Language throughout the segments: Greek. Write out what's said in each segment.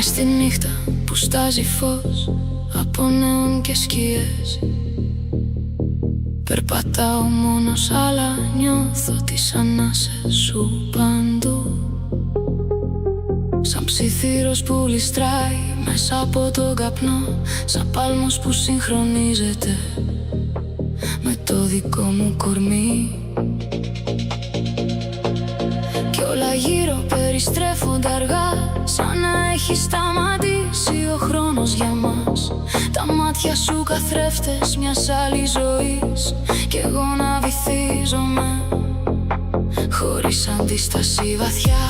Μες στη νύχτα που στάζει φως από νεόν και σκιές, περπατάω μόνος αλλά νιώθω τις ανάσες σου παντού. Σαν ψιθύρος που ληστράει μέσα από τον καπνό, σαν πάλμος που συγχρονίζεται με το δικό μου κορμί. Κι όλα γύρω περιστρέφονται αργά, σαν να έχει σταματήσει ο χρόνος για μας. Τα μάτια σου καθρέφτες μιας άλλης ζωής, κι εγώ να βυθίζομαι χωρίς αντίσταση βαθιά.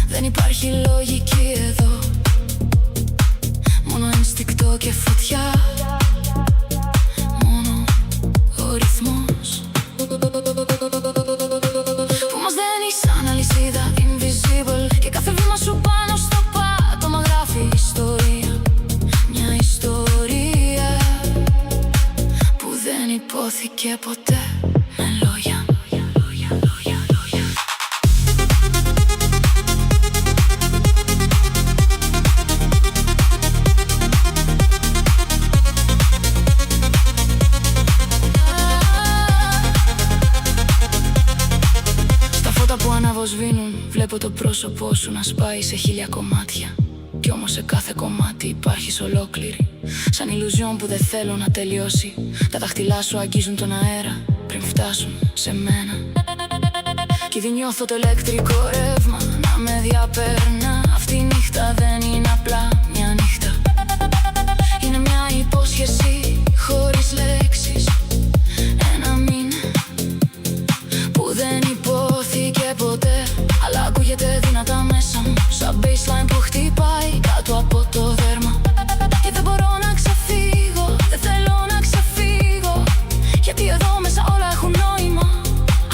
Δεν υπάρχει λογική εδώ, μόνο ενστικτό και φωτιά. Μόνο ο ρυθμός που μας δένει σαν αλυσίδα invisible, και κάθε βήμα σου πάνω στο πάτωμα γράφει ιστορία. Μια ιστορία που δεν υπόθηκε ποτέ με λόγια. Που αναβοσβήνουν, βλέπω το πρόσωπό σου να σπάει σε χίλια κομμάτια. Κι όμως σε κάθε κομμάτι υπάρχεις ολόκληρη, σαν ηλουζιόν που δεν θέλω να τελειώσει. Τα δάχτυλά σου αγγίζουν τον αέρα πριν φτάσουν σε μένα, κι ήδη νιώθω το ηλεκτρικό ρεύμα να με διαπέρνα. Αυτή η νύχτα δεν είναι απλά μια νύχτα, είναι μια υπόσχεση χωρίς λέξεις. Ένα μήνα που δεν υπόθηκε ποτέ, αλλά ακούγεται δυνατά μέσα μου, σαν baseline που χτυπάει κάτω από το δέρμα. Και δεν μπορώ να ξεφύγω, δεν θέλω να ξεφύγω, γιατί εδώ μέσα όλα έχουν νόημα,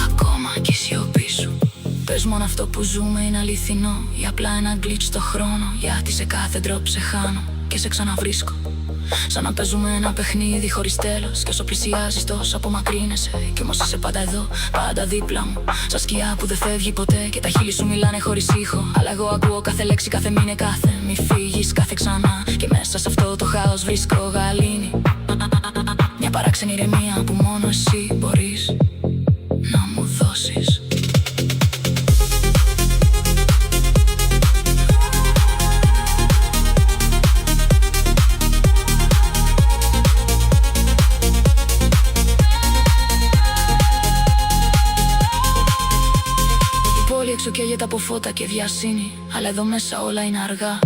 ακόμα κι η σιωπή σου. Πες μόνο αυτό που ζούμε είναι αληθινό, ή απλά ένα glitch στο χρόνο, γιατί σε κάθε drop σε χάνω και σε ξαναβρίσκω. Σαν να παίζουμε ένα παιχνίδι χωρίς τέλος, κι όσο πλησιάζεις τόσο απομακρύνεσαι, κι όμως είσαι πάντα εδώ, πάντα δίπλα μου. Σαν σκιά που δεν φεύγει ποτέ, και τα χείλη σου μιλάνε χωρίς ήχο, αλλά εγώ ακούω κάθε λέξη, κάθε μήνε, κάθε μη φύγεις, κάθε ξανά. Και μέσα σε αυτό το χάος βρίσκω γαλήνη, μια παράξενη ηρεμία που μόνο εσύ μπορείς να μου δώσεις. Έξω καίγεται από φώτα και βιασύνη, αλλά εδώ μέσα όλα είναι αργά,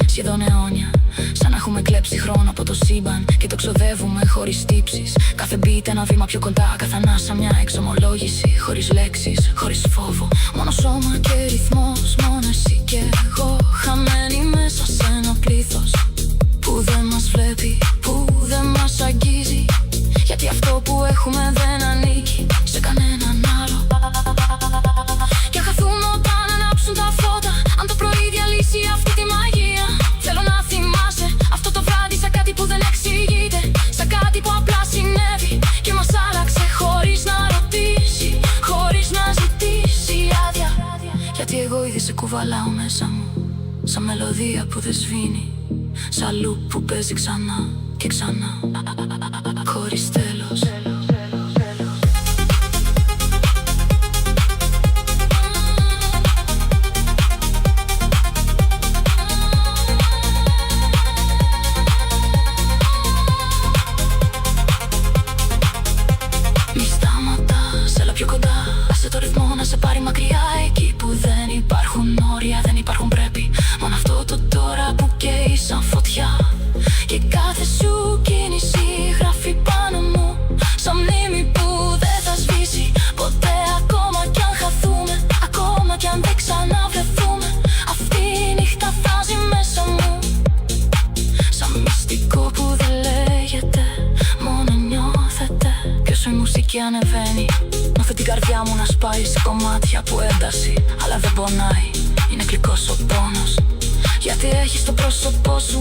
σχεδόν αιώνια. Σαν να έχουμε κλέψει χρόνο από το σύμπαν και το ξοδεύουμε χωρίς τύψεις. Κάθε beat ένα βήμα πιο κοντά, κάθε ανάσα μια εξομολόγηση, χωρίς λέξεις, χωρίς φόβο. Μόνο σώμα και ρυθμός, μόνο εσύ και εγώ, χαμένοι μέσα σε ένα πλήθος που δεν μας βλέπει, που δεν μας αγγίζει, γιατί αυτό που έχουμε δεν ανήκει σε κανέναν άλλο. Και χαθούμε όταν ανάψουν τα φώτα, αν το πρωί διαλύσει αυτή τη μαγεία. Θέλω να θυμάσαι αυτό το βράδυ σαν κάτι που δεν εξηγείται, σαν κάτι που απλά συνέβη και μας άλλαξε χωρίς να ρωτήσει, χωρίς να ζητήσει άδεια. Γιατί εγώ ήδη σε κουβαλάω μέσα μου, σαν μελωδία που δεν σβήνει, σαν loop που παίζει ξανά και ξανά, χωρίς τέλος. Το ρυθμό να σε πάρει μακριά, εκεί που δεν υπάρχουν όρια, δεν υπάρχουν πρέπει. Μόνο αυτό το τώρα που καίει σαν φωτιά. Και κάθε σου κίνηση γράφει πάνω μου, σαν μνήμη που δεν θα σβήσει ποτέ. Ακόμα κι αν χαθούμε, ακόμα κι αν δεν ξαναβρεθούμε, αυτή η νύχτα φτάζει μέσα μου, σαν μυστικό που δεν λέγεται, μόνο νιώθεται. Κι όσο η μουσική ανεβαίνει, νιώθω την καρδιά μου να σπάει σε κομμάτια που ένταση, αλλά δεν πονάει, είναι γλυκός ο πόνος, γιατί έχεις το πρόσωπό σου